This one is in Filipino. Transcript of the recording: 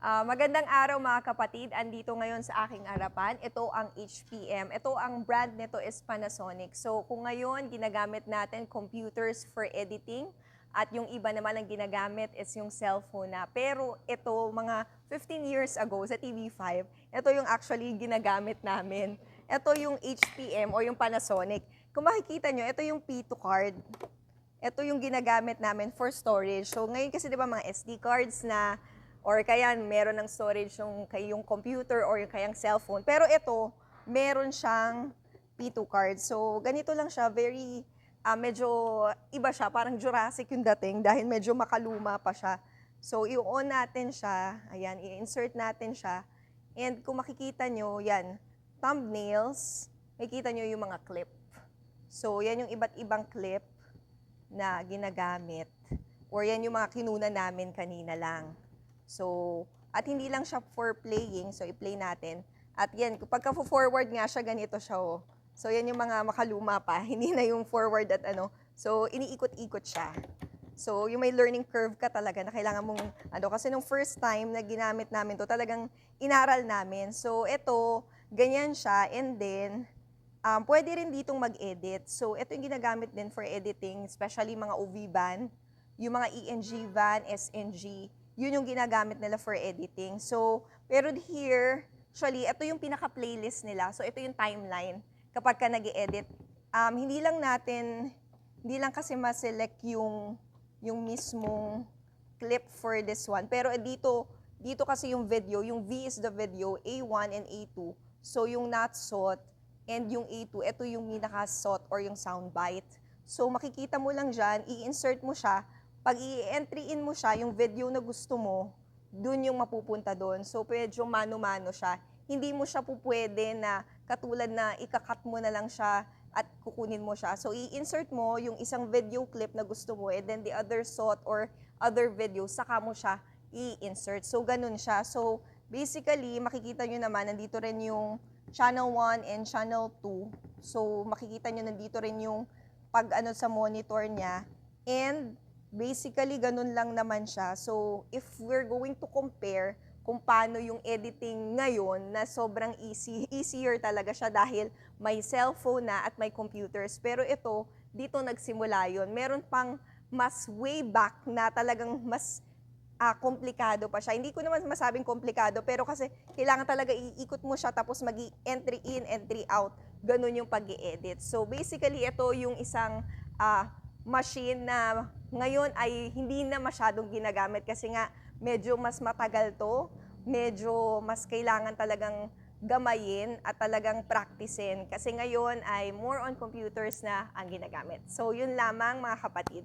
Magandang araw mga kapatid. Andito ngayon sa aking harapan. Ito ang HPM. Ito ang brand nito is Panasonic. So kung ngayon ginagamit natin computers for editing at yung iba naman ang ginagamit is yung cellphone na. Pero ito mga 15 years ago sa TV5, ito yung actually ginagamit namin. Ito yung HPM o yung Panasonic. Kung makikita nyo, ito yung P2 card. Ito yung ginagamit namin for storage. So ngayon kasi 'di ba mga SD cards na or kaya meron ng storage yung computer or yung kayang cellphone. Pero ito, meron siyang P2 card. So ganito lang siya, very medyo iba siya, parang Jurassic yung dating dahil medyo makaluma pa siya. So i-on natin siya, ayan, i-insert natin siya. And kung makikita nyo, yan, thumbnails, makikita nyo yung mga clip. So yan yung iba't ibang clip na ginagamit. Or yan yung mga kinuna namin kanina lang. So, at hindi lang siya for playing, so i-play natin. At yan, pagka forward nga siya, ganito siya, oh. So yan yung mga makaluma pa, hindi na yung forward at ano. So iniikot-ikot siya. So yung may learning curve ka talaga na kailangan mong, kasi nung first time na ginamit namin to, talagang inaral namin. So ito, ganyan siya, and then, pwede rin ditong mag-edit. So ito yung ginagamit din for editing, especially mga OV van, yung mga ENG van, SNG, yun yung ginagamit nila for editing. So, pero here, actually, ito yung pinaka-playlist nila. So, ito yung timeline kapag ka nag-edit. Hindi lang kasi ma-select yung mismong clip for this one. Pero dito kasi yung video, yung V is the video, A1 and A2. So, yung not sought and yung A2, ito yung pinaka-sought or yung soundbite. So, makikita mo lang dyan, i-insert mo siya. Pag i-entry-in mo siya, yung video na gusto mo, dun yung mapupunta dun. So, medyo mano-mano siya. Hindi mo siya pupwede na katulad na ikakat mo na lang siya at kukunin mo siya. So, i-insert mo yung isang video clip na gusto mo and then the other sought or other video, saka mo siya i-insert. So, ganun siya. So, basically, makikita nyo naman, nandito rin yung channel 1 and channel 2. So, makikita nyo nandito rin yung pag-ano sa monitor niya. And, basically, ganun lang naman siya. So, if we're going to compare kung paano yung editing ngayon na sobrang easier talaga siya dahil may cellphone na at may computers. Pero ito, dito nagsimula yun. Meron pang mas way back na talagang mas komplikado pa siya. Hindi ko naman masabing komplikado, pero kasi kailangan talaga iikot mo siya tapos mag-entry in, entry out. Ganun yung pag-i-edit. So, basically, ito yung isang machine na ngayon ay hindi na masyadong ginagamit kasi nga medyo mas matagal to, medyo mas kailangan talagang gamayin at talagang practicein kasi ngayon ay more on computers na ang ginagamit. So yun lamang mga kapatid.